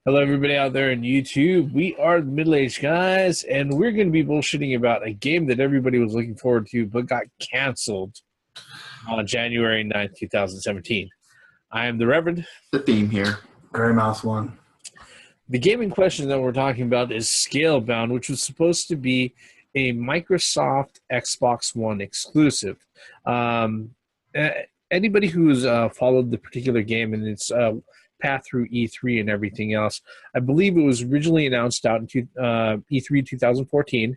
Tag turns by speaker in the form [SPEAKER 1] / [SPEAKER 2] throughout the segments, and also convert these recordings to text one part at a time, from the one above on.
[SPEAKER 1] Hello, everybody out there on YouTube. We are the Middle-Aged Guys, and we're going to be bullshitting about a game that everybody was looking forward to but got canceled on January 9th, 2017. I am the Reverend.
[SPEAKER 2] The theme here.
[SPEAKER 3] Gray Mouse one.
[SPEAKER 1] The game in question that we're talking about is Scalebound, which was supposed to be a Microsoft Xbox One exclusive. Anybody who's followed the particular game and its path through E3 and everything else, I believe it was originally announced out in E3 2014,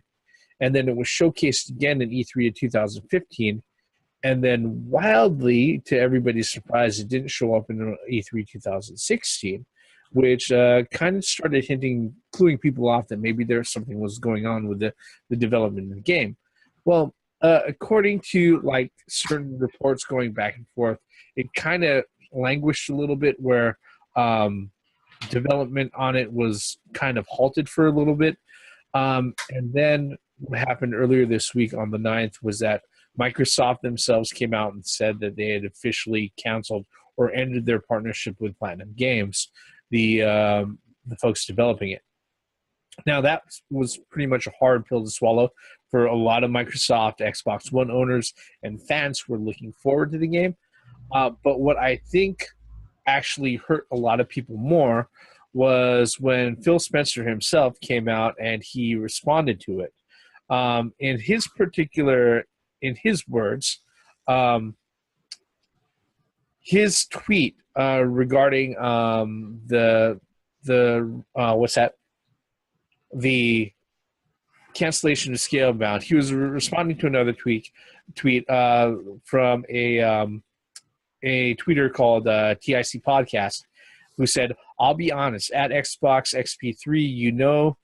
[SPEAKER 1] and then it was showcased again in E3 of 2015, and then wildly, to everybody's surprise, it didn't show up in E3 2016, which kind of started cluing people off that maybe there's something was going on with the development of the game. Well, according to like certain reports going back and forth, it kind of languished a little bit where development on it was kind of halted for a little bit. And then what happened earlier this week on the 9th was that Microsoft themselves came out and said that they had officially canceled or ended their partnership with Platinum Games, the folks developing it. Now, that was pretty much a hard pill to swallow for a lot of Microsoft Xbox One owners and fans who were looking forward to the game. But what I think actually hurt a lot of people more was when Phil Spencer himself came out and he responded to it. In his words, his tweet regarding the cancellation of Scalebound, he was responding to another tweet from a tweeter called TIC Podcast, who said, "I'll be honest, at Xbox XP3,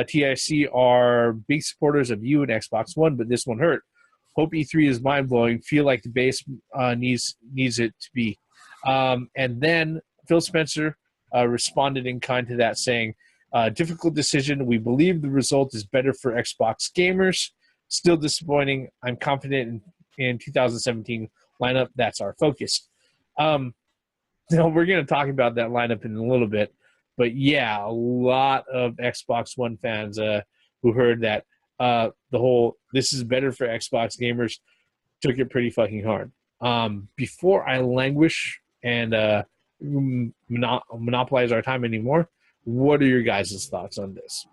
[SPEAKER 1] TIC are big supporters of you and Xbox One, but this one hurt. Hope E3 is mind-blowing. Feel like the base needs it to be." And then Phil Spencer responded in kind to that, saying, "Difficult decision. We believe the result is better for Xbox gamers. Still disappointing. I'm confident in 2017 lineup. That's our focus." We're going to talk about that lineup in a little bit. But yeah, a lot of Xbox One fans who heard that the whole "this is better for Xbox gamers" took it pretty fucking hard. Before I languish and monopolize our time anymore, what are your guys' thoughts on this?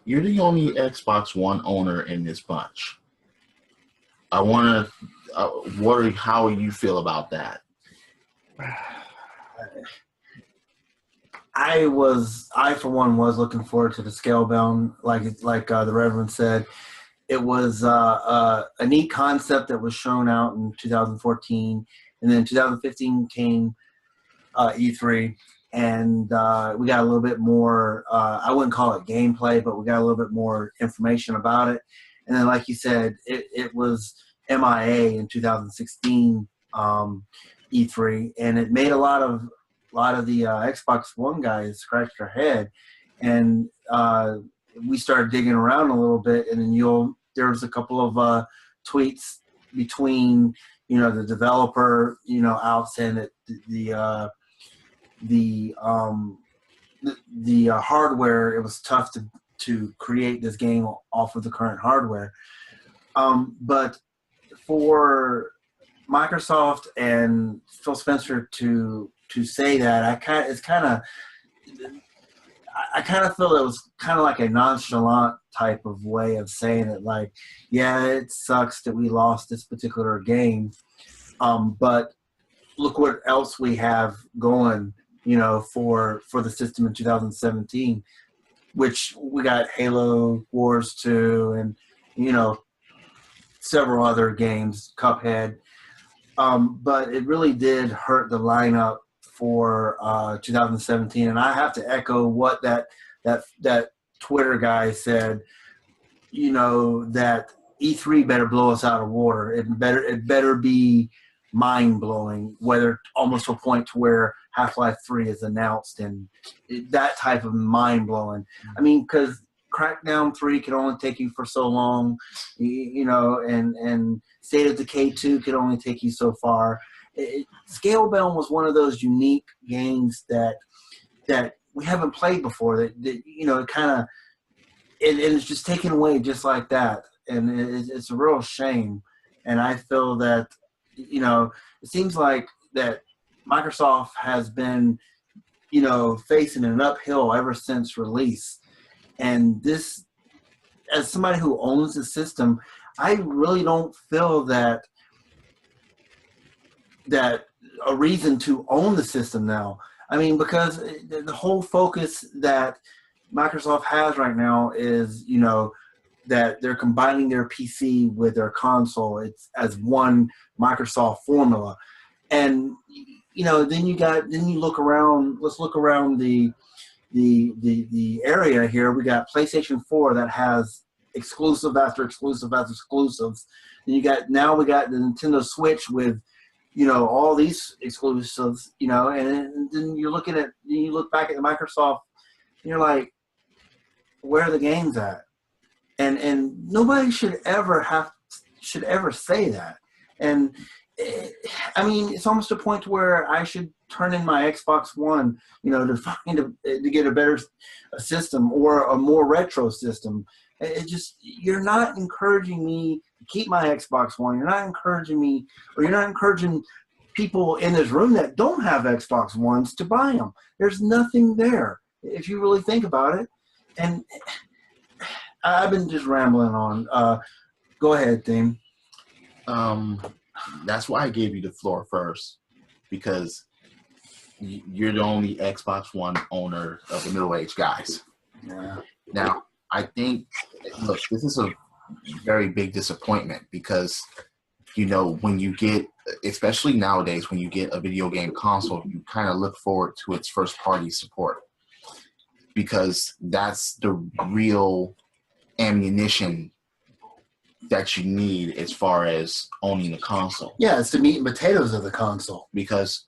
[SPEAKER 2] You're the only Xbox One owner in this bunch. I want to. How you feel about that?
[SPEAKER 3] I for one was looking forward to the Scalebound, like the Reverend said. It was a neat concept that was shown out in 2014, and then 2015 came E3, and we got a little bit more. I wouldn't call it gameplay, but we got a little bit more information about it. And then, like you said, it was MIA in 2016 E3, and it made a lot of the Xbox One guys scratch their head, and we started digging around a little bit, and then there was a couple of tweets between the developer out saying that the hardware, it was tough to create this game off of the current hardware, but for Microsoft and Phil Spencer to say that, I kind of feel it was kind of like a nonchalant type of way of saying it. Like, yeah, it sucks that we lost this particular game, but look what else we have going, for the system in 2017, which we got Halo Wars 2 and several other games, Cuphead. But it really did hurt the lineup for 2017, and I have to echo what that Twitter guy said. That E3 better blow us out of water. It better be mind blowing, whether almost to a point to where Half-Life 3 is announced, and that type of mind blowing. I mean, because Crackdown 3 can only take you for so long, and State of Decay 2 could only take you so far. Scalebound was one of those unique games that we haven't played before. That you know, it kind of and it's just taken away just like that, and it's a real shame. And I feel that, you know, it seems like that Microsoft has been, you know, facing an uphill ever since release. And this, as somebody who owns the system, I really don't feel that a reason to own the system now. I mean, because the whole focus that Microsoft has right now is, you know, that they're combining their PC with their console. It's as one Microsoft formula. And, you know, then you look around, let's look around the area here. We got PlayStation 4 that has exclusive after exclusive after exclusives. And we got the Nintendo Switch with, you know, all these exclusives, you know, and then you look back at Microsoft and you're like, where are the games at? And nobody should ever say that. And I mean, it's almost a point where I should turn in my Xbox One, you know, to get a better system or a more retro system. It just, you're not encouraging me to keep my Xbox One. You're not encouraging people in this room that don't have Xbox Ones to buy them. There's nothing there if you really think about it. And I've been just rambling on. Go ahead, Theme.
[SPEAKER 2] That's why I gave you the floor first, because you're the only Xbox One owner of the middle-aged guys.
[SPEAKER 3] Yeah.
[SPEAKER 2] Now, I think, look, this is a very big disappointment because, you know, when you get, especially nowadays, when you get a video game console, you kind of look forward to its first-party support because that's the real ammunition that you need as far as owning a console.
[SPEAKER 3] Yeah, it's the meat and potatoes of the console.
[SPEAKER 2] Because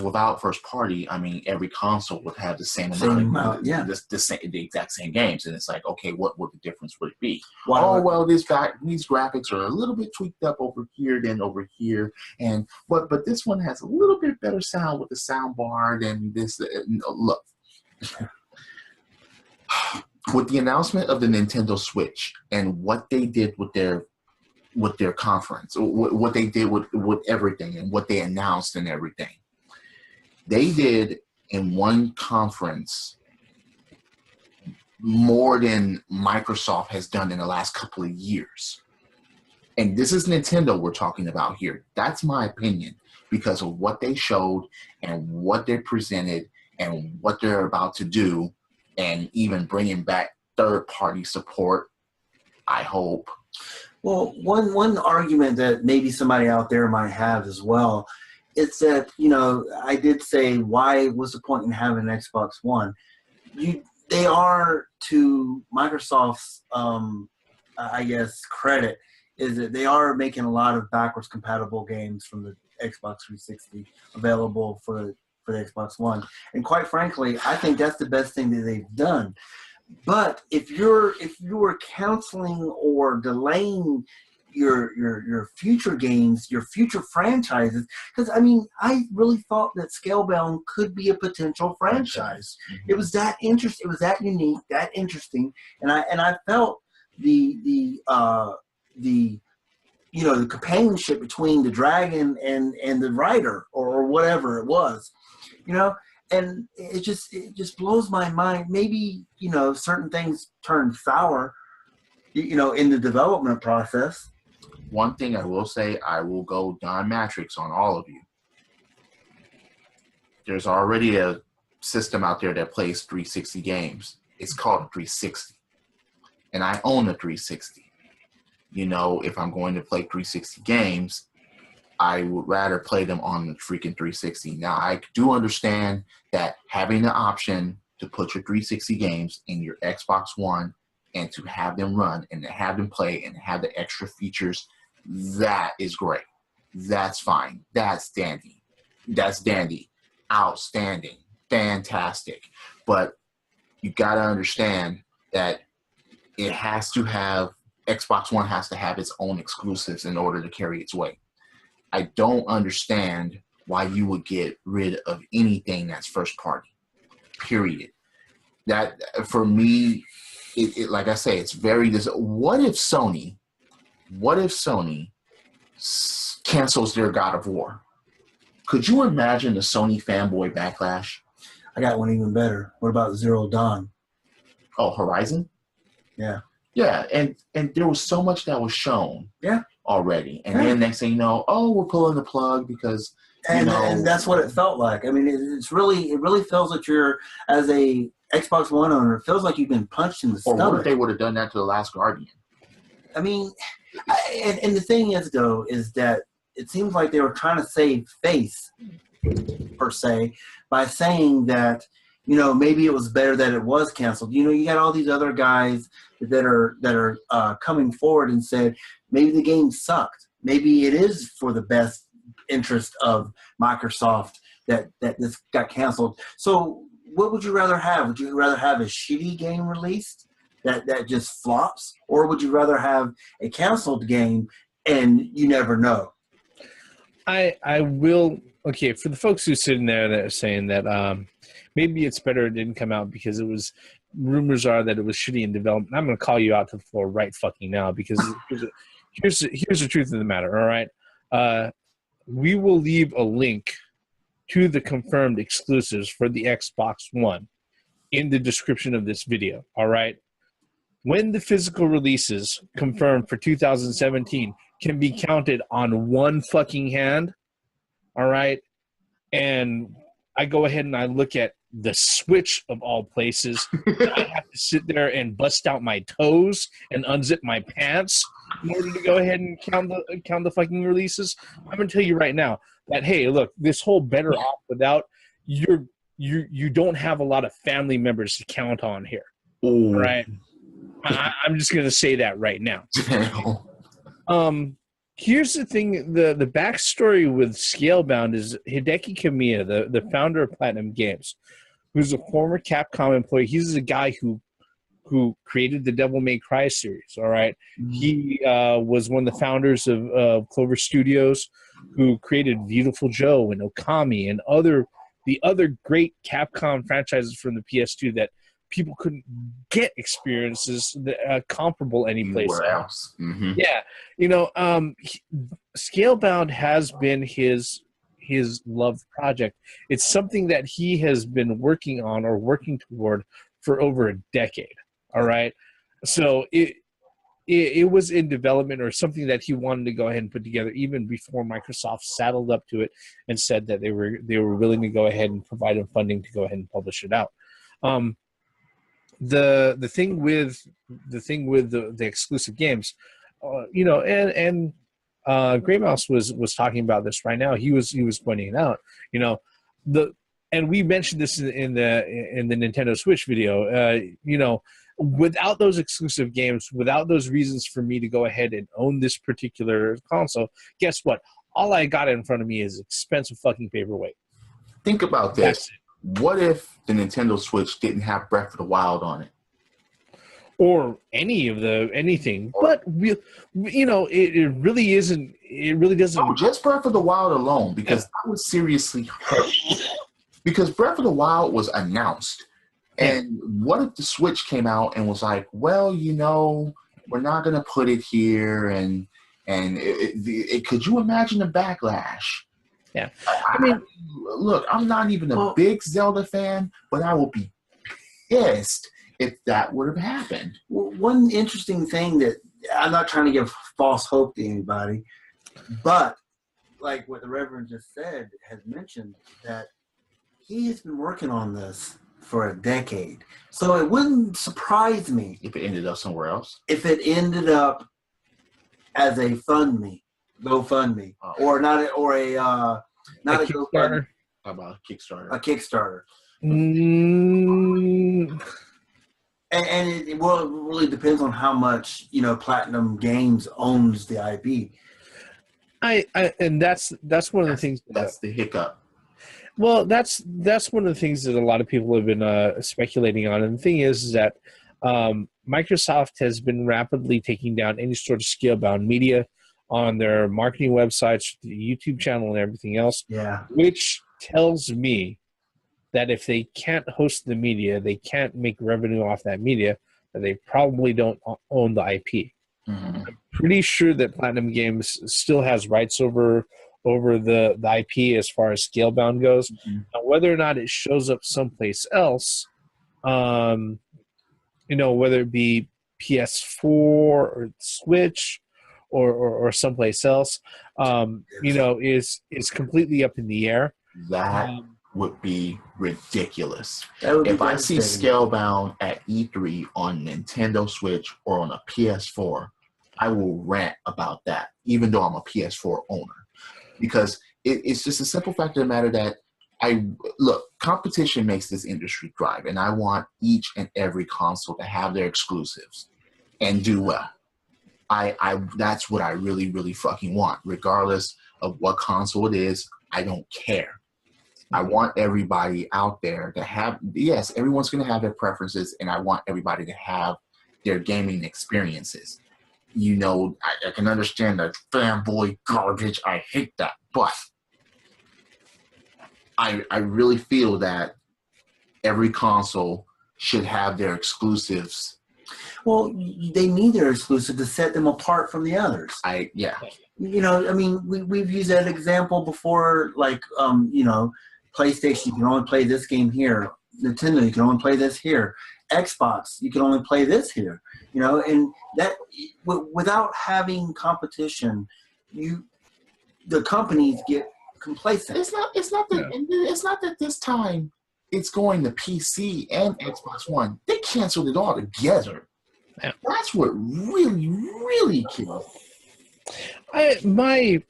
[SPEAKER 2] without first party, I mean, every console would have the same amount, the exact same games, and it's like, okay, what would the difference would it be? Well, these graphics are a little bit tweaked up over here than over here, and but this one has a little bit better sound with the sound bar than this. Look. With the announcement of the Nintendo Switch and what they did with their conference, what they did with everything and what they announced and everything, they did in one conference more than Microsoft has done in the last couple of years. And this is Nintendo we're talking about here. That's my opinion because of what they showed and what they presented and what they're about to do. And even bringing back third-party support, I hope.
[SPEAKER 3] Well, one argument that maybe somebody out there might have as well is that, you know, I did say, why was the point in having an Xbox One? They are, to Microsoft's, I guess, credit, is that they are making a lot of backwards compatible games from the Xbox 360 available for the Xbox One. And quite frankly, I think that's the best thing that they've done. But if you're canceling or delaying your future games, your future franchises, because I mean, I really thought that Scalebound could be a potential franchise. Mm-hmm. It was that interesting, it was that unique, that interesting, and I felt the you know, the companionship between the dragon and the rider or whatever it was. You know, and it just blows my mind. Maybe, you know, certain things turn sour, you know, in the development process.
[SPEAKER 2] One thing I will say, I will go Don Matrix on all of you. There's already a system out there that plays 360 games. It's called a 360. And I own a 360. You know, if I'm going to play 360 games, I would rather play them on the freaking 360. Now, I do understand that having the option to put your 360 games in your Xbox One and to have them run and to have them play and have the extra features, that is great. That's fine. That's dandy. That's dandy. Outstanding. Fantastic. But you got to understand that it has to have, Xbox One has to have its own exclusives in order to carry its weight. I don't understand why you would get rid of anything that's first party. period. That for me, like I say, it's very. What if Sony cancels their God of War? Could you imagine the Sony fanboy backlash?
[SPEAKER 3] I got one even better. What about Zero Dawn?
[SPEAKER 2] Oh, Horizon?
[SPEAKER 3] Yeah.
[SPEAKER 2] Yeah, and there was so much that was shown already. And then next thing you know, we're pulling the plug because,
[SPEAKER 3] and that's what it felt like. I mean, it really feels that you're, as a Xbox One owner, it feels like you've been punched in the stomach.
[SPEAKER 2] Or what if they would have done that to The Last Guardian?
[SPEAKER 3] I mean, and the thing is, though, is that it seems like they were trying to save face, per se, by saying that, maybe it was better that it was canceled. You got all these other guys that are coming forward and said maybe the game sucked. Maybe it is for the best interest of Microsoft that this got canceled. So what would you rather have? Would you rather have a shitty game released that just flops, or would you rather have a canceled game and you never know?
[SPEAKER 1] I will. Okay, for the folks who sitting there that are saying that maybe it's better it didn't come out because it was, rumors are that it was shitty in development. I'm going to call you out to the floor right fucking now because here's the truth of the matter. All right, we will leave a link to the confirmed exclusives for the Xbox One in the description of this video. All right, when the physical releases confirmed for 2017 can be counted on one fucking hand. All right. And I go ahead and I look at the Switch of all places. I have to sit there and bust out my toes and unzip my pants in order to go ahead and count the fucking releases. I'm gonna tell you right now that, hey, look, this whole better off without, you don't have a lot of family members to count on here.
[SPEAKER 2] Ooh.
[SPEAKER 1] Right. I'm just gonna say that right now. Here's the thing, the backstory with Scalebound is Hideki Kamiya, the founder of Platinum Games, who's a former Capcom employee. He's the guy who created the Devil May Cry series, all right? Mm-hmm. He was one of the founders of Clover Studios, who created Beautiful Joe and Okami and the other great Capcom franchises from the PS2 that people couldn't get experiences comparable anyplace
[SPEAKER 2] else. Mm-hmm.
[SPEAKER 1] Yeah, Scalebound has been his loved project. It's something that he has been working on or working toward for over a decade. All right, so it was in development or something that he wanted to go ahead and put together even before Microsoft saddled up to it and said that they were willing to go ahead and provide him funding to go ahead and publish it out. The thing with the exclusive games, and Gray Mouse was talking about this right now. He was pointing it out. And we mentioned this in the Nintendo Switch video. Without those exclusive games, without those reasons for me to go ahead and own this particular console, guess what? All I got in front of me is expensive fucking paperweight.
[SPEAKER 2] Think about this. What if the Nintendo Switch didn't have Breath of the Wild on it?
[SPEAKER 1] Or anything. But it really isn't. It really doesn't.
[SPEAKER 2] Oh, just Breath of the Wild alone, because I was seriously hurt. Because Breath of the Wild was announced. And what if the Switch came out and was like, well, we're not going to put it here. And could you imagine the backlash?
[SPEAKER 1] Yeah.
[SPEAKER 2] I mean, look, I'm not even a big Zelda fan, but I will be pissed if that would have happened.
[SPEAKER 3] One interesting thing that I'm not trying to give false hope to anybody, but like what the Reverend just said, has mentioned that he has been working on this for a decade. So it wouldn't surprise me
[SPEAKER 2] if it ended up somewhere else.
[SPEAKER 3] If it ended up as a GoFundMe, or not a
[SPEAKER 2] Kickstarter. How about a Kickstarter?
[SPEAKER 3] A Kickstarter.
[SPEAKER 1] Mm.
[SPEAKER 3] And it really depends on how much Platinum Games owns the IP.
[SPEAKER 1] And that's one of the things.
[SPEAKER 2] That's the hiccup.
[SPEAKER 1] Well, that's one of the things that a lot of people have been speculating on. And the thing is that Microsoft has been rapidly taking down any sort of Scalebound media on their marketing websites, the YouTube channel, and everything else.
[SPEAKER 3] Yeah.
[SPEAKER 1] Which tells me that if they can't host the media, they can't make revenue off that media, that they probably don't own the IP.
[SPEAKER 2] Mhm.
[SPEAKER 1] I'm pretty sure that Platinum Games still has rights over the IP as far as Scalebound goes.
[SPEAKER 2] Mhm.
[SPEAKER 1] Now, whether or not it shows up someplace else, whether it be PS4 or Switch or someplace else, is completely up in the air.
[SPEAKER 2] That would be ridiculous.
[SPEAKER 3] That would be
[SPEAKER 2] If I see
[SPEAKER 3] devastating.
[SPEAKER 2] Scalebound at E3 on Nintendo Switch or on a PS4, I will rant about that, even though I'm a PS4 owner. Because it's just a simple fact of the matter that competition makes this industry thrive, and I want each and every console to have their exclusives and do well. That's what I really, really fucking want, regardless of what console it is. I don't care. I want everybody out there to have, yes, everyone's going to have their preferences, and I want everybody to have their gaming experiences. I can understand the fanboy garbage. I hate that. But I really feel that every console should have their exclusives.
[SPEAKER 3] Well, they need their exclusive to set them apart from the others.
[SPEAKER 2] Yeah.
[SPEAKER 3] We've used that example before, like, PlayStation, you can only play this game here. Nintendo, you can only play this here. Xbox, you can only play this here. And that without having competition, the companies get complacent.
[SPEAKER 2] It's not that this time it's going to PC and Xbox One. They canceled it all together.
[SPEAKER 1] Yeah.
[SPEAKER 2] That's what really, really kills.
[SPEAKER 1] My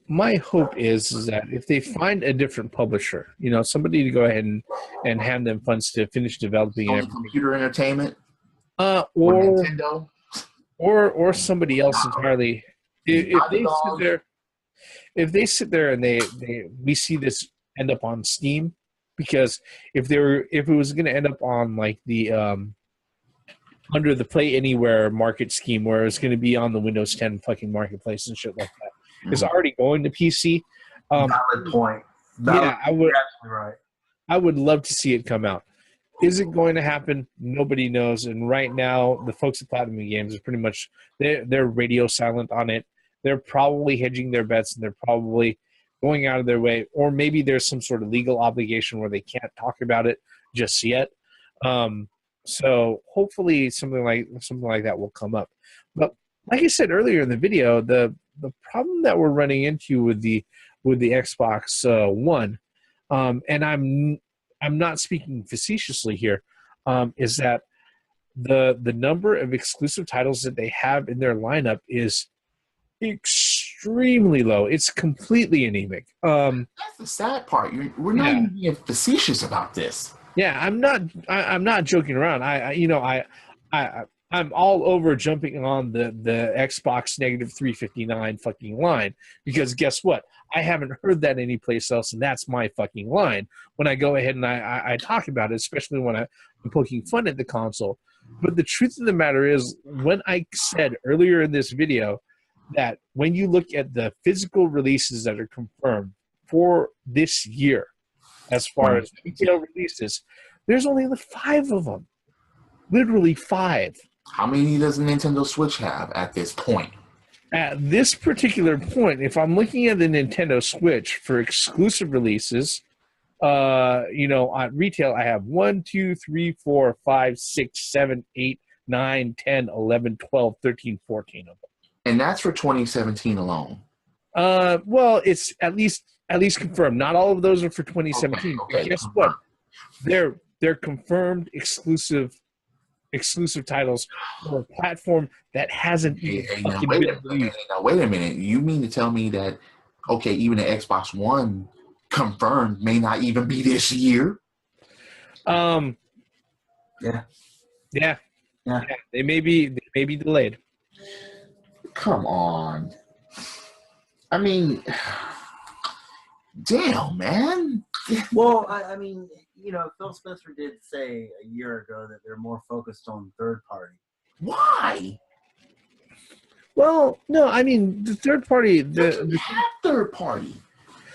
[SPEAKER 1] hope is that if they find a different publisher, somebody to go ahead and hand them funds to finish developing
[SPEAKER 2] Sony
[SPEAKER 1] everything.
[SPEAKER 2] Computer Entertainment,
[SPEAKER 1] or
[SPEAKER 2] Nintendo,
[SPEAKER 1] or somebody else entirely. If they sit there and we see this end up on Steam, because if it was going to end up on like the under the Play Anywhere market scheme, where it's going to be on the Windows 10 fucking marketplace and shit like that, it's already going to PC.
[SPEAKER 3] Valid point.
[SPEAKER 1] I would.
[SPEAKER 3] Absolutely right.
[SPEAKER 1] I would love to see it come out. Is it going to happen? Nobody knows. And right now, the folks at Platinum Games are pretty much they're radio silent on it. They're probably hedging their bets, and they're probably going out of their way, or maybe there's some sort of legal obligation where they can't talk about it just yet. So hopefully something like that will come up. But like I said earlier in the video, the problem that we're running into with the Xbox One, and I'm not speaking facetiously here, is that the number of exclusive titles that they have in their lineup is extremely low. It's completely anemic.
[SPEAKER 2] That's the sad part. We're not even being facetious about this.
[SPEAKER 1] Yeah, I'm not joking around. I'm all over jumping on the Xbox negative 359 fucking line, because guess what? I haven't heard that anyplace else, and that's my fucking line when I go ahead and I talk about it, especially when I'm poking fun at the console. But the truth of the matter is, when I said earlier in this video that when you look at the physical releases that are confirmed for this year, as far as retail releases, there's only 5 of them. Literally 5.
[SPEAKER 2] How many does the Nintendo Switch have at this point?
[SPEAKER 1] At this particular point, if I'm looking at the Nintendo Switch for exclusive releases, on retail, I have 1, 2, 3, 4, 5, 6, 7, 8, 9, 10, 11, 12, 13, 14 of them.
[SPEAKER 2] And that's for 2017 alone.
[SPEAKER 1] Well, it's at least confirmed. Not all of those are for 2017.
[SPEAKER 2] Okay,
[SPEAKER 1] Guess what? They're confirmed exclusive titles for a platform that hasn't even fucking been released.
[SPEAKER 2] Now, wait a minute. You mean to tell me that, okay, even the Xbox One confirmed may not even be this year?
[SPEAKER 3] Yeah.
[SPEAKER 1] They may be delayed.
[SPEAKER 2] Come on. I mean, damn, man.
[SPEAKER 3] Well, I mean, Phil Spencer did say a year ago that they're more focused on third party.
[SPEAKER 2] Why?
[SPEAKER 1] Well, no, I mean, the third party...
[SPEAKER 2] We have third party,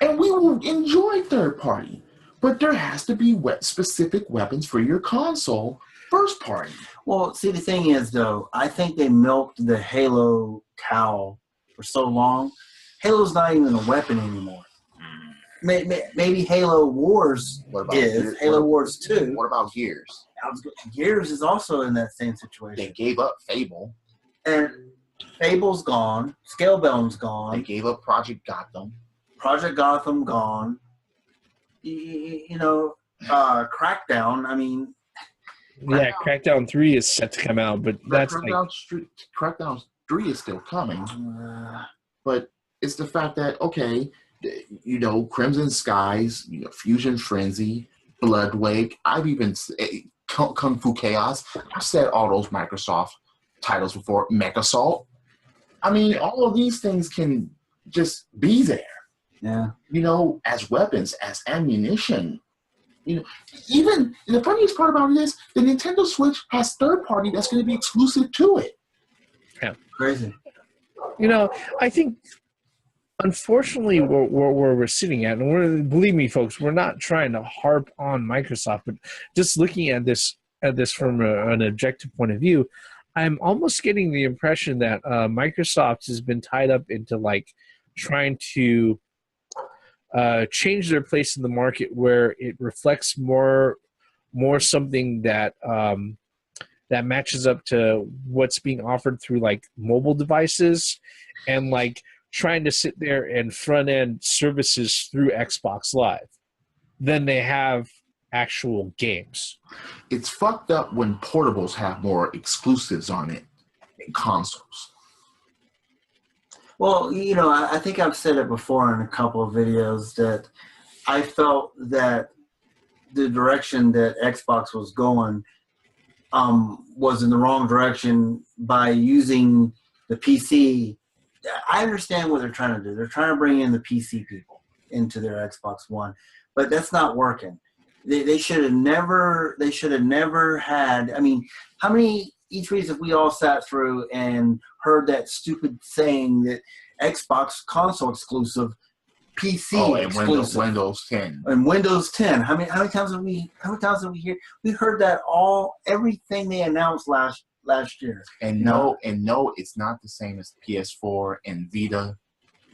[SPEAKER 2] and we will enjoy third party. But there has to be specific weapons for your console first party.
[SPEAKER 3] Well, see, the thing is, though, I think they milked the Halo cow for so long. Halo's not even a weapon anymore. Maybe Halo Wars is. Halo Wars 2.
[SPEAKER 2] What about Gears?
[SPEAKER 3] Gears is also in that same situation.
[SPEAKER 2] They gave up Fable.
[SPEAKER 3] And Fable's gone. Scalebound's gone.
[SPEAKER 2] They gave up Project Gotham.
[SPEAKER 3] Project Gotham gone. Crackdown, I mean...
[SPEAKER 1] Yeah, Crackdown 3 is set to come out, but that's
[SPEAKER 2] Crackdown 3 is still coming. But it's the fact that, okay, Crimson Skies, Fusion Frenzy, Bloodwake, I've even Kung Fu Chaos. I've said all those Microsoft titles before. MechAssault. I mean, all of these things can just be there.
[SPEAKER 3] Yeah.
[SPEAKER 2] As weapons, as ammunition. Even the funniest part about it is the Nintendo Switch has third party that's going to be exclusive to it.
[SPEAKER 1] Yeah.
[SPEAKER 3] Crazy.
[SPEAKER 1] I think, unfortunately, where we're sitting at, and believe me, folks, we're not trying to harp on Microsoft, but just looking at this from an objective point of view, I'm almost getting the impression that Microsoft has been tied up into trying to change their place in the market where it reflects more something that that matches up to what's being offered through mobile devices, and trying to sit there and front end services through Xbox Live than they have actual games.
[SPEAKER 2] It's fucked up when portables have more exclusives on it than consoles.
[SPEAKER 3] Well, I think I've said it before in a couple of videos that I felt that the direction that Xbox was going was in the wrong direction by using the PC. I understand what they're trying to do. They're trying to bring in the PC people into their Xbox One, but that's not working. They should have never had. I mean, how many E3s have we all sat through and heard that stupid saying that Xbox console exclusive, PC exclusive,
[SPEAKER 2] Windows 10
[SPEAKER 3] and Windows 10? How many times have we hear? We heard that everything they announced last year.
[SPEAKER 2] And no, it's not the same as PS4 and Vita.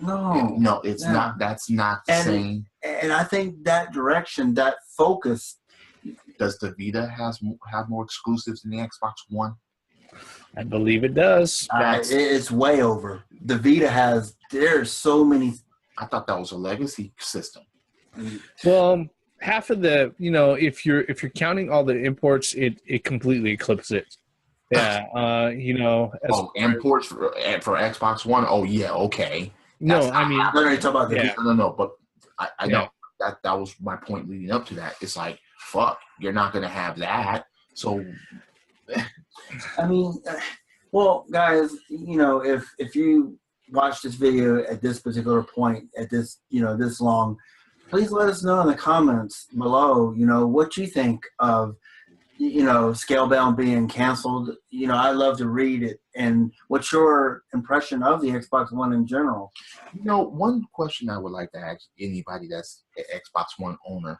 [SPEAKER 2] No, it's not. That's not the same.
[SPEAKER 3] And I think that direction, that focus.
[SPEAKER 2] Does the Vita have more exclusives than the Xbox One?
[SPEAKER 1] I believe it does.
[SPEAKER 3] It's way over. The Vita there's so many.
[SPEAKER 2] I thought that was a legacy system.
[SPEAKER 1] Well, half of the, if you're counting all the imports, it completely eclipses it. Yeah,
[SPEAKER 2] imports for Xbox One. Oh yeah, okay.
[SPEAKER 1] No, I mean,
[SPEAKER 3] you're talking about the Vita.
[SPEAKER 2] No, but I know that was my point leading up to that. It's like, fuck, you're not gonna have that. So,
[SPEAKER 3] I mean, well, guys, if you watch this video at this particular point, at this, this long, please let us know in the comments below, what you think of, Scalebound being canceled. I love to read it. And what's your impression of the Xbox One in general?
[SPEAKER 2] One question I would like to ask anybody that's an Xbox One owner,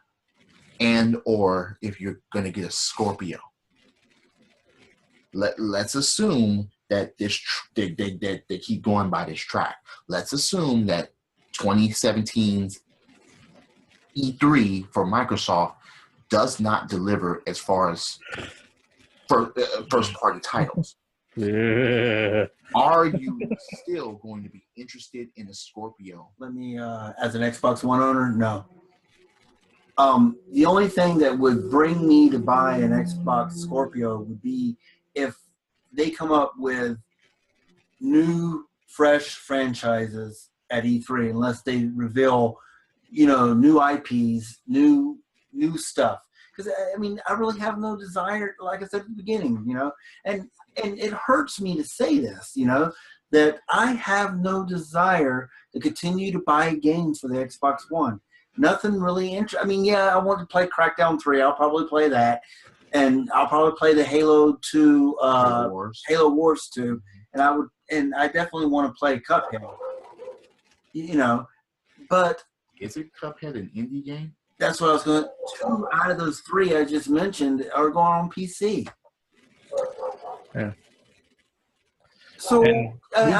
[SPEAKER 2] and or if you're going to get a Scorpio, let's assume that they keep going by this track. Let's assume that 2017's E3 for Microsoft does not deliver as far as first party titles. Are you still going to be interested in a Scorpio?
[SPEAKER 3] Let me, as an Xbox One owner, no. The only thing that would bring me to buy an Xbox Scorpio would be if they come up with new, fresh franchises at E3, unless they reveal, new IPs, new stuff. Because I mean, I really have no desire, like I said at the beginning, and it hurts me to say this, that I have no desire to continue to buy games for the Xbox One. Nothing really interesting. I mean, yeah, I want to play Crackdown 3. I'll probably play that, and I'll probably play the Halo 2, Halo Wars 2, and I definitely want to play Cuphead. But
[SPEAKER 2] is it Cuphead an indie game?
[SPEAKER 3] That's what I was going. 2 out of those 3 I just mentioned are going on PC.
[SPEAKER 1] Yeah.
[SPEAKER 3] So
[SPEAKER 1] And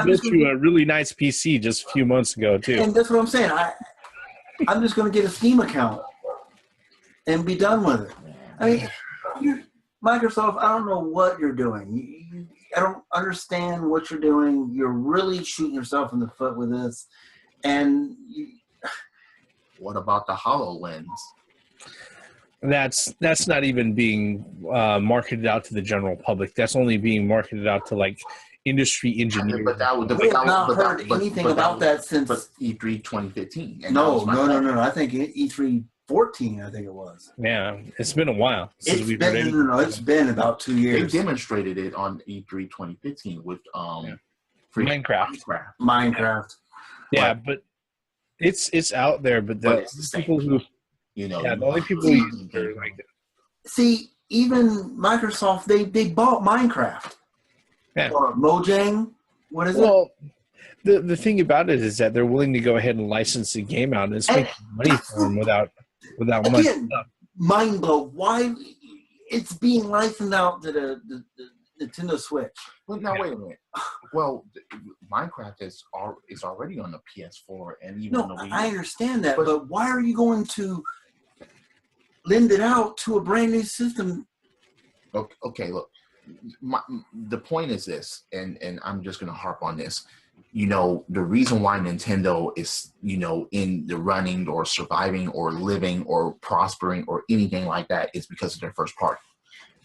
[SPEAKER 1] we built you a really nice PC just a few months ago too.
[SPEAKER 3] And that's what I'm saying. I'm just going to get a Steam account and be done with it. I mean, Microsoft, I don't know what you're doing. I don't understand what you're doing. You're really shooting yourself in the foot with this. And
[SPEAKER 2] what about the HoloLens?
[SPEAKER 1] That's not even being marketed out to the general public. That's only being marketed out to like industry engineers.
[SPEAKER 2] But that was
[SPEAKER 3] we have not heard anything about that since
[SPEAKER 2] E3 2015.
[SPEAKER 3] No. I think E3 14. I think it was.
[SPEAKER 1] Yeah, it's been a while since
[SPEAKER 3] we've heard anything. No. It's been about 2 years.
[SPEAKER 2] They demonstrated it on E3 2015 with
[SPEAKER 1] Minecraft. Yeah, but it's out there. But the people who the only people who use it are like that.
[SPEAKER 3] See, even Microsoft, they bought Minecraft.
[SPEAKER 1] Yeah.
[SPEAKER 3] Or Mojang. What is it?
[SPEAKER 1] Well, the thing about it is that they're willing to go ahead and license the game out and it's making money for them without much stuff.
[SPEAKER 3] Mind blow. Why it's being licensed out to the Nintendo Switch?
[SPEAKER 2] Well, now wait a minute. Well, Minecraft is already on the PS4 and even on the Wii.
[SPEAKER 3] I understand that, but why are you going to lend it out to a brand new system?
[SPEAKER 2] Okay, look. The point is this, and I'm just going to harp on this. The reason why Nintendo is, in the running or surviving or living or prospering or anything like that is because of their first party.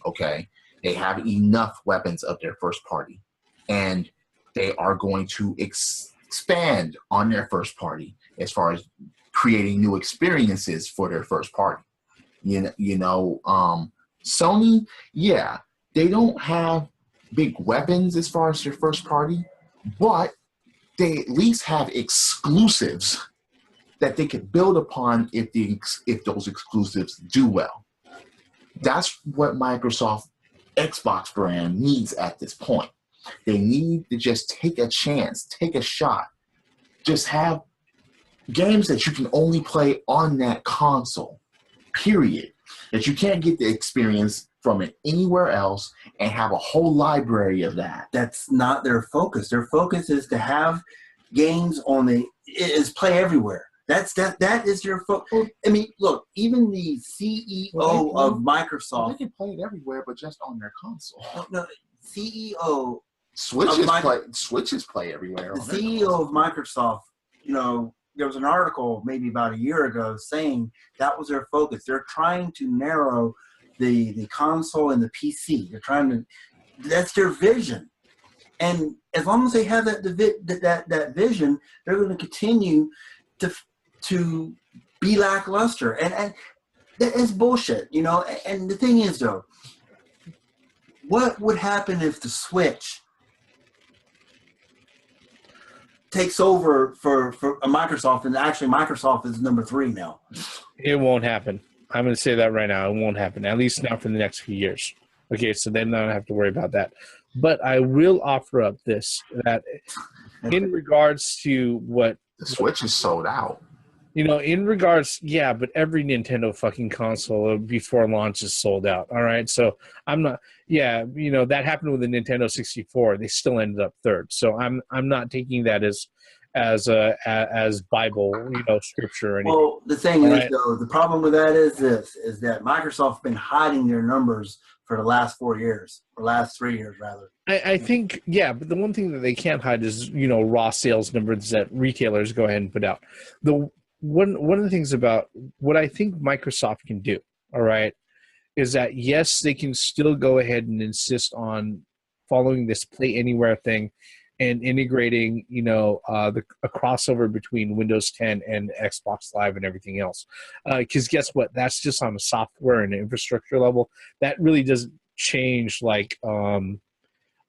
[SPEAKER 2] Okay? They have enough weapons of their first party. And they are going to expand on their first party as far as creating new experiences for their first party. Sony, yeah, they don't have big weapons as far as their first party, but they at least have exclusives that they could build upon if those exclusives do well. That's what Microsoft Xbox brand needs at this point. They need to just take a chance, take a shot, just have games that you can only play on that console, period. That you can't get the experience from it anywhere else and have a whole library of that.
[SPEAKER 3] That's not their focus. Their focus is to have games is play everywhere. That is your focus. I mean, look, even the CEO of Microsoft.
[SPEAKER 2] They can play it everywhere, but just on their console.
[SPEAKER 3] No, CEO.
[SPEAKER 2] Switches play everywhere.
[SPEAKER 3] The CEO of Microsoft, there was an article maybe about a year ago saying that was their focus. They're trying to narrow the console and the PC. That's their vision. And as long as they have that vision, they're going to continue to be lackluster. And that is bullshit, And the thing is, though, what would happen if the Switch takes over for Microsoft, and actually Microsoft is number 3 now?
[SPEAKER 1] It won't happen. I'm going to say that right now. It won't happen, at least not for the next few years. Okay, so then I don't have to worry about that. But I will offer up this, that in regards to what...
[SPEAKER 2] The Switch is sold out.
[SPEAKER 1] In regards, yeah, but every Nintendo fucking console before launch is sold out, all right? So I'm not... Yeah, that happened with the Nintendo 64. They still ended up 3rd. So I'm not taking that as Bible, scripture or anything.
[SPEAKER 3] Well, the thing is, though, the problem with that is that Microsoft's been hiding their numbers for the last 4 years, or last 3 years, rather.
[SPEAKER 1] I think, yeah, but the one thing that they can't hide is, raw sales numbers that retailers go ahead and put out. One of the things about what I think Microsoft can do, all right, is that, yes, they can still go ahead and insist on following this Play Anywhere thing and integrating, a crossover between Windows 10 and Xbox Live and everything else. Because guess what? That's just on a software and infrastructure level. That really doesn't change, like,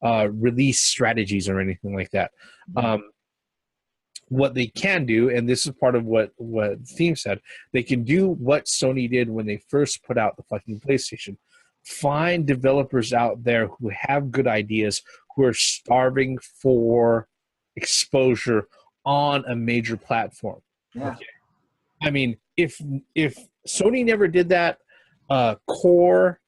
[SPEAKER 1] release strategies or anything like that. What they can do, and this is part of what the theme said, they can do what Sony did when they first put out the fucking PlayStation. Find developers out there who have good ideas, who are starving for exposure on a major platform.
[SPEAKER 3] Yeah.
[SPEAKER 1] Okay. I mean, if Sony never did that. Core,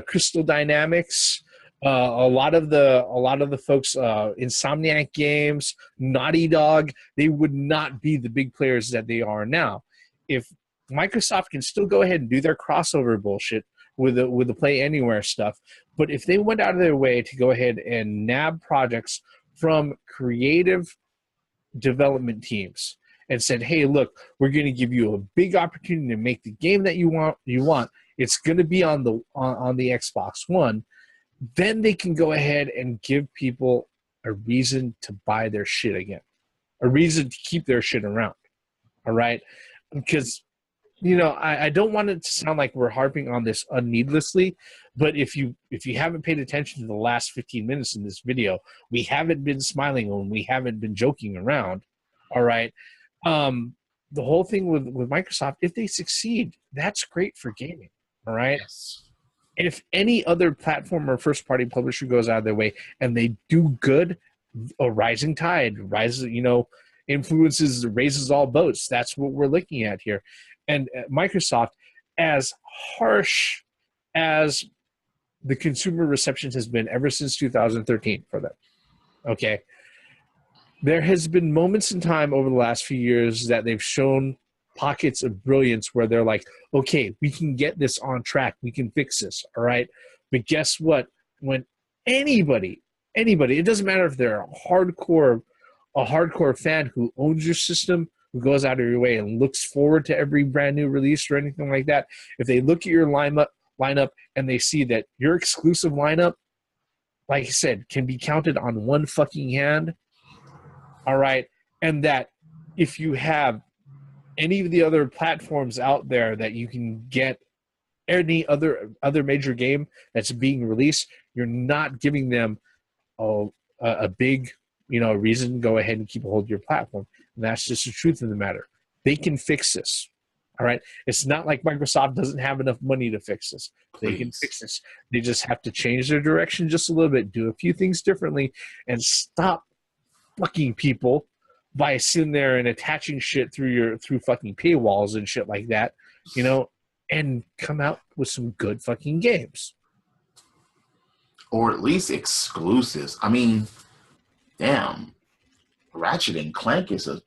[SPEAKER 1] Crystal Dynamics, a lot of the folks, Insomniac Games, Naughty Dog, they would not be the big players that they are now. If Microsoft can still go ahead and do their crossover bullshit with the Play Anywhere stuff, but if they went out of their way to go ahead and nab projects from creative development teams and said, hey, look, we're going to give you a big opportunity to make the game that you want. It's going to be on the Xbox One. Then they can go ahead and give people a reason to buy their shit again, a reason to keep their shit around. All right? Because, I don't want it to sound like we're harping on this needlessly, but if you haven't paid attention to the last 15 minutes in this video, we haven't been smiling and we haven't been joking around. All right? The whole thing with Microsoft, if they succeed, that's great for gaming. All right?
[SPEAKER 2] Yes.
[SPEAKER 1] If any other platform or first-party publisher goes out of their way and they do good, a rising tide rises, influences, raises all boats. That's what we're looking at here. And Microsoft, as harsh as the consumer reception has been ever since 2013 for them, okay, there has been moments in time over the last few years that they've shown pockets of brilliance where they're like, okay, we can get this on track. We can fix this, all right? But guess what? When anybody, it doesn't matter if they're a hardcore fan who owns your system, who goes out of your way and looks forward to every brand new release or anything like that, if they look at your lineup and they see that your exclusive lineup, like I said, can be counted on one fucking hand, all right, and that if you have any of the other platforms out there that you can get any other major game that's being released, you're not giving them a big reason to go ahead and keep a hold of your platform. And that's just the truth of the matter. They can fix this. All right. It's not like Microsoft doesn't have enough money to fix this. Please. They can fix this. They just have to change their direction just a little bit, do a few things differently, and stop fucking people by sitting there and attaching shit through fucking paywalls and shit like that, and come out with some good fucking games.
[SPEAKER 2] Or at least exclusives. I mean, damn, Ratchet and Clank is a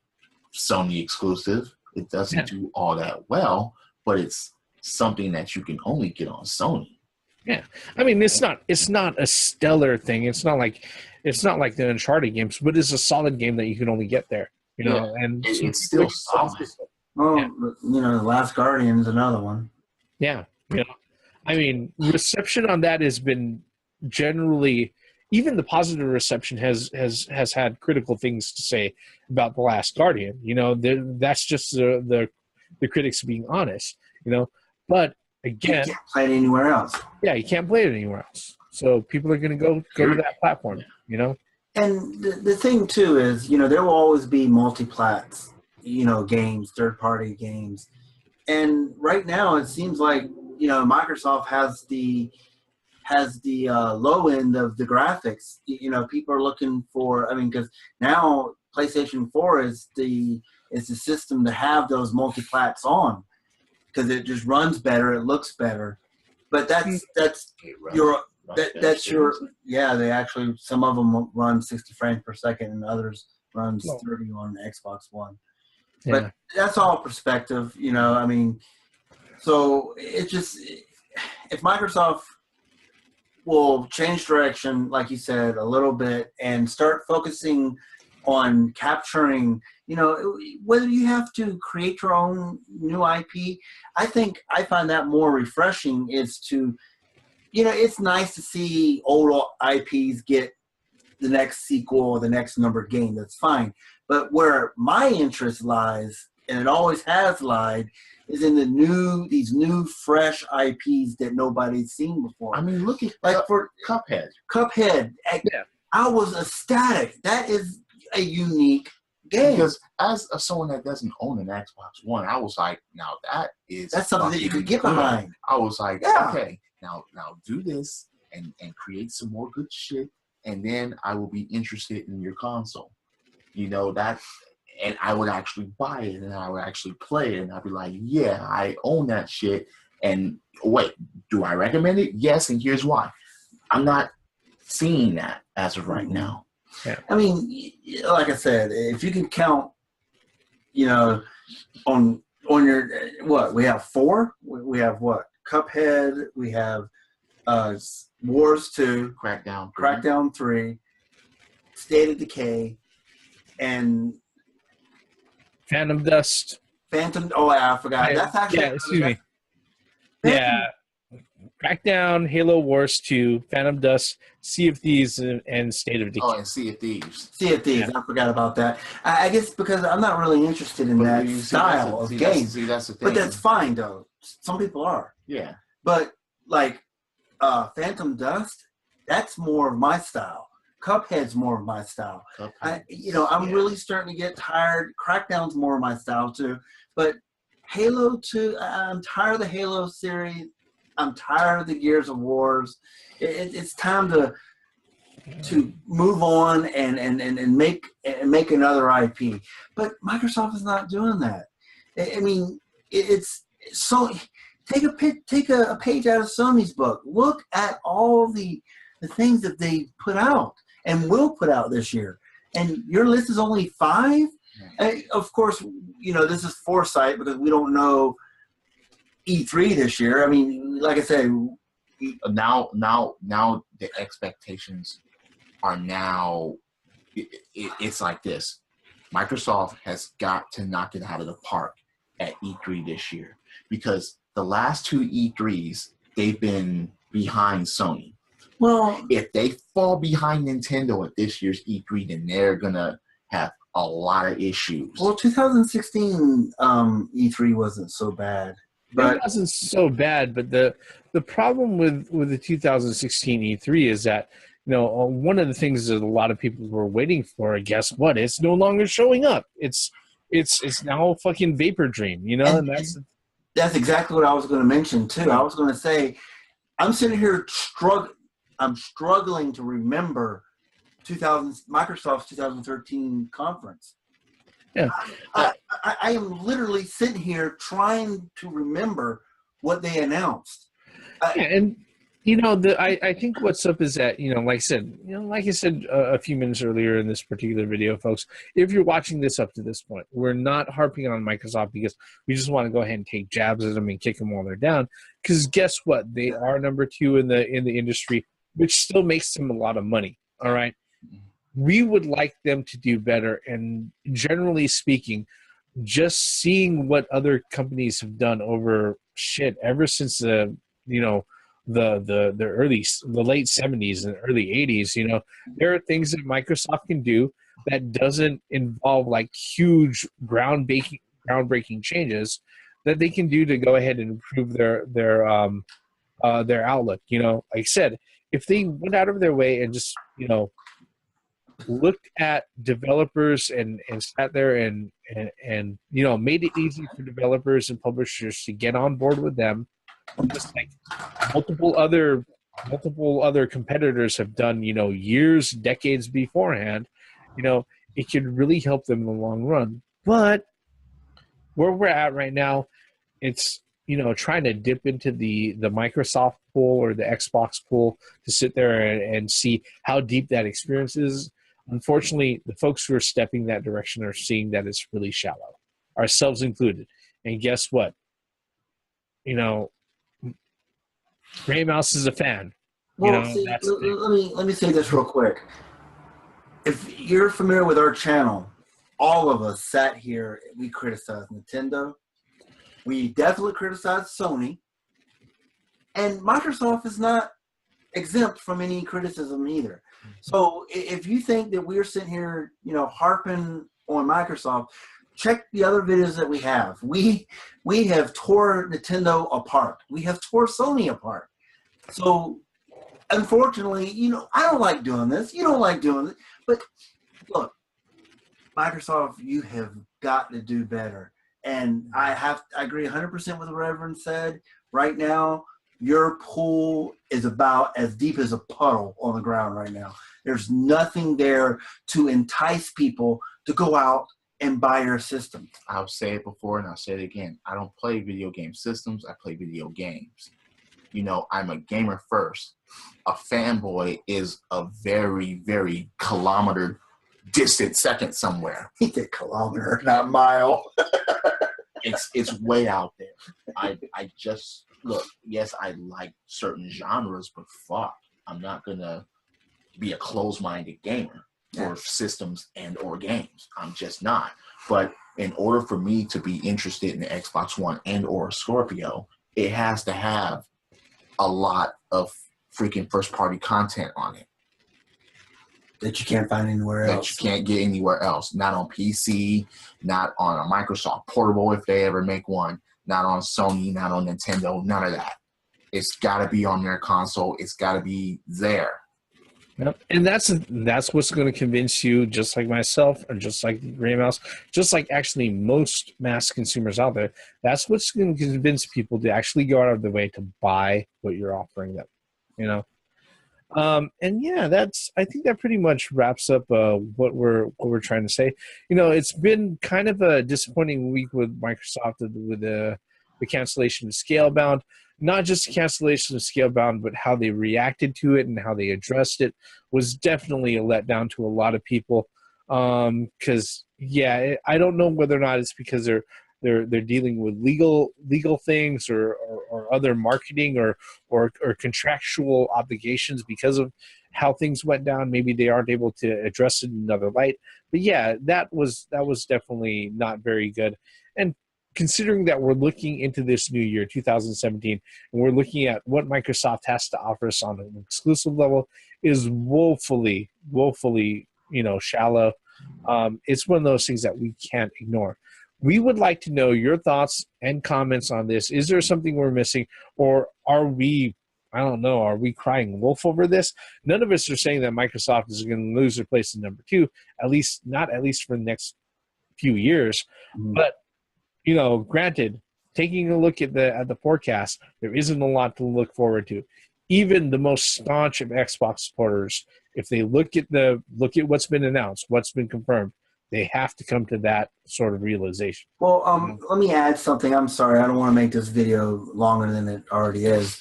[SPEAKER 2] Sony exclusive. It doesn't do all that well, but it's something that you can only get on Sony.
[SPEAKER 1] Yeah, I mean, it's not a stellar thing. It's not like the Uncharted games, but it's a solid game that you can only get there. And
[SPEAKER 2] it's still solid.
[SPEAKER 3] Well, The Last Guardian's another one.
[SPEAKER 1] Yeah, I mean, reception on that has been generally, even the positive reception has had critical things to say about The Last Guardian. That's just the critics being honest. But again,
[SPEAKER 3] you can't play it anywhere else.
[SPEAKER 1] Yeah, you can't play it anywhere else. So people are going to go to that platform.
[SPEAKER 3] And the thing too is, there will always be multi-plats, games, third-party games, and right now it seems like Microsoft has the low end of the graphics. People are looking for. I mean, because now PlayStation 4 is the system to have those multi-plats on, because it just runs better, it looks better. But that's your. They actually, some of them run 60 frames per second and others runs 30 on Xbox One. Yeah. But that's all perspective, I mean, so it just, if Microsoft will change direction, like you said, a little bit and start focusing on capturing, whether you have to create your own new IP, I think I find that more refreshing is to, it's nice to see old IPs get the next sequel or the next numbered game. That's fine. But where my interest lies, and it always has lied, is in these new, fresh IPs that nobody's seen before.
[SPEAKER 2] I mean, look at
[SPEAKER 3] for
[SPEAKER 2] Cuphead.
[SPEAKER 3] Cuphead. I was ecstatic. That is a unique game.
[SPEAKER 2] Because as someone that doesn't own an Xbox One, I was like, now that's
[SPEAKER 3] something that you could get behind.
[SPEAKER 2] I was like, okay. Now do this and create some more good shit, and then I will be interested in your console. and I would actually buy it and I would actually play it and I'd be like, yeah, I own that shit. And wait, do I recommend it? Yes, and here's why. I'm not seeing that as of right now.
[SPEAKER 1] Yeah.
[SPEAKER 3] I mean, like I said, if you can count, on your what we have 4. We have what? Cuphead. We have Wars 2, Crackdown 3, State of Decay, and
[SPEAKER 1] Phantom Dust.
[SPEAKER 3] Oh, yeah, I forgot. That's actually
[SPEAKER 1] excuse me. Yeah. Crackdown, Halo Wars 2, Phantom Dust, Sea of Thieves, and State of Decay.
[SPEAKER 2] Oh, and Sea of Thieves.
[SPEAKER 3] Sea of Thieves. Yeah. I forgot about that. I guess because I'm not really interested in that style of game.
[SPEAKER 2] That's the thing.
[SPEAKER 3] But that's fine, though. Some people are.
[SPEAKER 2] Yeah.
[SPEAKER 3] But, like, Phantom Dust, that's more of my style. Cuphead's more of my style. I'm really starting to get tired. Crackdown's more of my style, too. But Halo 2, I'm tired of the Halo series. I'm tired of the Gears of Wars. It's time to move on and make another IP. But Microsoft is not doing that. I mean, it's so take a page out of Sony's book. Look at all the things that they put out and will put out this year. And your list is only 5. Of course, this is foresight because we don't know E3 this year. I mean, like I said,
[SPEAKER 2] now the expectations are now. It's like this. Microsoft has got to knock it out of the park at E3 this year because the last 2 E3s they've been behind Sony.
[SPEAKER 3] Well,
[SPEAKER 2] if they fall behind Nintendo at this year's E3, then they're gonna have a lot of issues.
[SPEAKER 3] Well, 2016 E3 wasn't so bad. But
[SPEAKER 1] it wasn't so bad, but the problem with the 2016 E3 is that one of the things that a lot of people were waiting for, guess what? It's no longer showing up. It's now a fucking vapor dream, and
[SPEAKER 3] that's exactly what I was going to mention too. I was going to say, I'm sitting here I'm struggling to remember Microsoft's 2013 conference.
[SPEAKER 1] Yeah,
[SPEAKER 3] I am literally sitting here trying to remember what they announced.
[SPEAKER 1] I think what's up is that like I said a few minutes earlier in this particular video, folks. If you're watching this up to this point, we're not harping on Microsoft because we just want to go ahead and take jabs at them and kick them while they're down. Because guess what? They are number 2 in the industry, which still makes them a lot of money. All right. We would like them to do better, and generally speaking, just seeing what other companies have done ever since the late 70s and early 80s, there are things that Microsoft can do that doesn't involve like huge groundbreaking changes that they can do to go ahead and improve their outlook. Like I said, if they went out of their way and just looked at developers and sat there and made it easy for developers and publishers to get on board with them, just like multiple other competitors have done, years, decades beforehand, it could really help them in the long run. But where we're at right now, it's trying to dip into the Microsoft pool or the Xbox pool to sit there and see how deep that experience is. Unfortunately, the folks who are stepping that direction are seeing that it's really shallow, ourselves included. And guess what? Gray Mouse is a fan.
[SPEAKER 3] Well, let me say this real quick. If you're familiar with our channel, all of us sat here, we criticized Nintendo. We definitely criticized Sony. And Microsoft is not exempt from any criticism either. So if you think that we're sitting here, harping on Microsoft, check the other videos that we have. We have tore Nintendo apart. We have tore Sony apart. So unfortunately, I don't like doing this. You don't like doing it. But look, Microsoft, you have got to do better. And I agree 100% with what the Reverend said. Right now, your pool is about as deep as a puddle on the ground right now. There's nothing there to entice people to go out and buy your system.
[SPEAKER 2] I'll say it before and I'll say it again. I don't play video game systems. I play video games. You know, I'm a gamer first. A fanboy is a very, very kilometer distant second somewhere.
[SPEAKER 3] He said kilometer, not mile.
[SPEAKER 2] It's way out there. I just look. Yes, I like certain genres, but fuck, I'm not gonna be a closed-minded gamer for systems and or games. I'm just not. But in order for me to be interested in the Xbox One and or Scorpio, it has to have a lot of freaking first-party content on it.
[SPEAKER 3] That you can't find anywhere else.
[SPEAKER 2] That you can't get anywhere else. Not on PC, not on a Microsoft Portable if they ever make one, not on Sony, not on Nintendo, none of that. It's got to be on their console. It's got to be there.
[SPEAKER 1] Yep. And that's what's going to convince you, just like myself, or just like Gray Mouse, just like actually most mass consumers out there. That's what's going to convince people to actually go out of their way to buy what you're offering them. You know. And yeah, I think that pretty much wraps up what we're trying to say. You know, it's been kind of a disappointing week with Microsoft with the cancellation of Scalebound. Not just the cancellation of Scalebound, but how they reacted to it and how they addressed it was definitely a letdown to a lot of people. Because yeah, I don't know whether or not it's because they're dealing with legal things or other marketing or contractual obligations because of how things went down. Maybe they aren't able to address it in another light. But yeah, that was definitely not very good. And considering that we're looking into this new year, 2017, and we're looking at what Microsoft has to offer us on an exclusive level is woefully, shallow. It's one of those things that we can't ignore. We would like to know your thoughts and comments on this. Is there something we're missing, or are we, I don't know, are we crying wolf over this? None of us are saying that Microsoft is going to lose their place in number 2, at least for the next few years. Mm-hmm. But, you know, granted, taking a look at the forecast, there isn't a lot to look forward to. Even the most staunch of Xbox supporters, if they look at what's been announced, what's been confirmed, they have to come to that sort of realization.
[SPEAKER 3] Well, let me add something. I'm sorry, I don't want to make this video longer than it already is.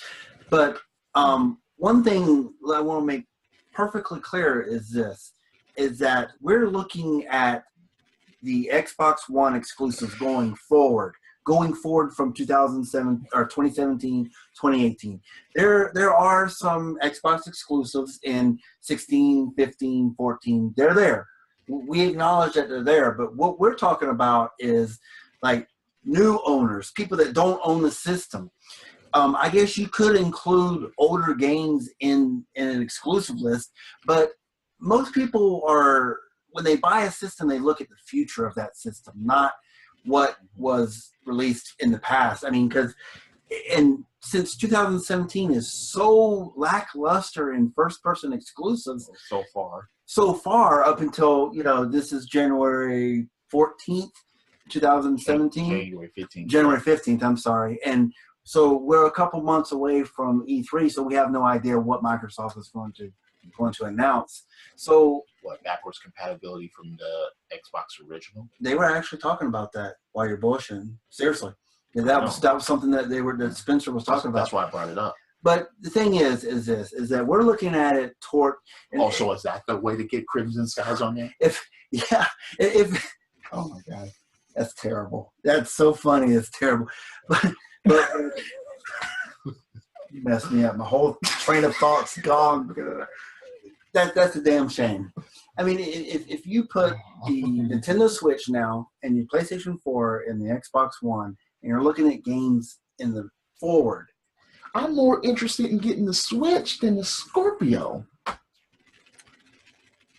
[SPEAKER 3] But one thing I want to make perfectly clear is that we're looking at the Xbox One exclusives going forward from 2007 or 2017, 2018. There are some Xbox exclusives in 16, 15, 14. They're there. We acknowledge that they're there, but what we're talking about is like new owners, people that don't own the system. I guess you could include older games in an exclusive list, but most people are, when they buy a system, they look at the future of that system, not what was released in the past. I mean, since 2017 is so lackluster in first-person exclusives. So far, up until, this is January 14th, 2017. January 15th, I'm sorry. And so we're a couple months away from E3, so we have no idea what Microsoft is going to announce. So
[SPEAKER 2] what, backwards compatibility from the Xbox original?
[SPEAKER 3] They were actually talking about that while you're bullshitting. Seriously. Yeah, that was something that Spencer was talking about.
[SPEAKER 2] That's why I brought it up.
[SPEAKER 3] But the thing is that we're looking at it toward.
[SPEAKER 2] Also, is that the way to get Crimson Skies on there?
[SPEAKER 3] Oh my God, that's terrible. That's so funny. It's terrible. But you messed me up. My whole train of thought's gone. That's a damn shame. I mean, if you put the Nintendo Switch now and your PlayStation 4 and the Xbox One, and you're looking at games in the forward.
[SPEAKER 2] I'm more interested in getting the Switch than the Scorpio.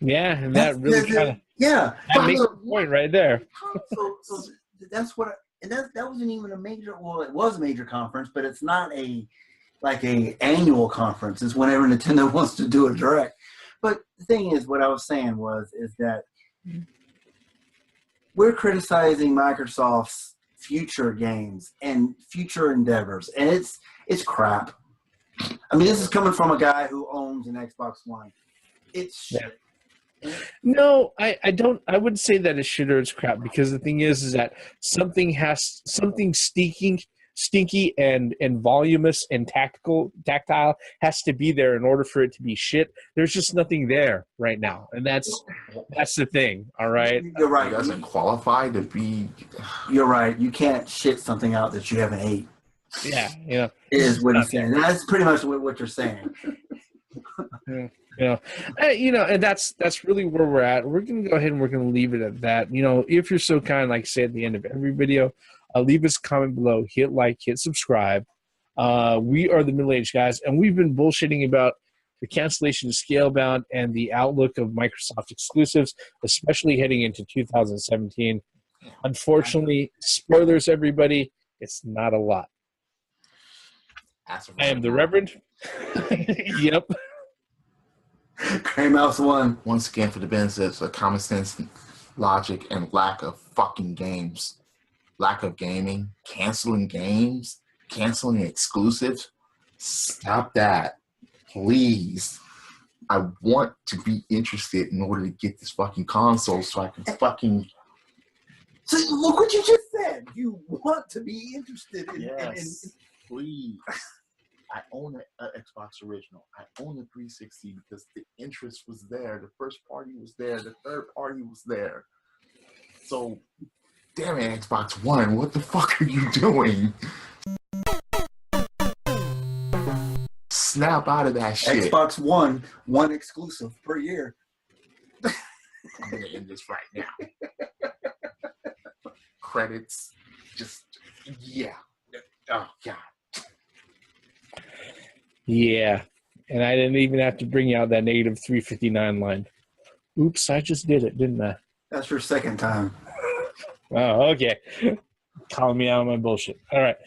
[SPEAKER 1] Yeah, and that makes a point right there.
[SPEAKER 3] So that's what, and that wasn't even a major. Well, it was a major conference, but it's not a annual conference. It's whenever Nintendo wants to do a direct. But the thing is, what I was saying is that we're criticizing Microsoft's future games and future endeavors, and it's crap. I mean, this is coming from a guy who owns an Xbox One. It's shit.
[SPEAKER 1] No, I don't. I wouldn't say that it's shit or it's crap, because the thing is that something stinky and voluminous and tactile has to be there in order for it to be shit. There's just nothing there right now, and that's the thing. All right,
[SPEAKER 3] You're right.
[SPEAKER 2] It doesn't qualify to be.
[SPEAKER 3] You're right. You can't shit something out that you haven't ate.
[SPEAKER 1] yeah, you know,
[SPEAKER 3] Is what he's saying. That's pretty much what you're saying.
[SPEAKER 1] And that's really where we're at. We're gonna go ahead and we're gonna leave it at that. You know, if you're so kind, like I say at the end of every video, leave us a comment below, hit like, hit subscribe. We are the middle-aged guys, and we've been bullshitting about the cancellation of Scalebound and the outlook of Microsoft exclusives, especially heading into 2017. Unfortunately, spoilers, everybody, it's not a lot. I am the Reverend. Yep.
[SPEAKER 3] Gray Mouse 1.
[SPEAKER 2] Once again, for the benefits of common sense, logic, and lack of fucking games, lack of gaming, canceling games, canceling exclusives. Stop that, please. I want to be interested in order to get this fucking console so I can fucking.
[SPEAKER 3] So look what you just said. You want to be interested in.
[SPEAKER 2] Yes, please. I own an Xbox original. I own a 360 because the interest was there. The first party was there. The third party was there. So, damn it, Xbox One, what the fuck are you doing? Snap out of that shit.
[SPEAKER 3] Xbox One exclusive per year.
[SPEAKER 2] I'm going to end this right now. Credits. Just, yeah. Oh, God.
[SPEAKER 1] Yeah, and I didn't even have to bring out that negative 359 line. Oops, I just did it, didn't I?
[SPEAKER 3] That's your second time.
[SPEAKER 1] Oh, okay. Calling me out of my bullshit. All right.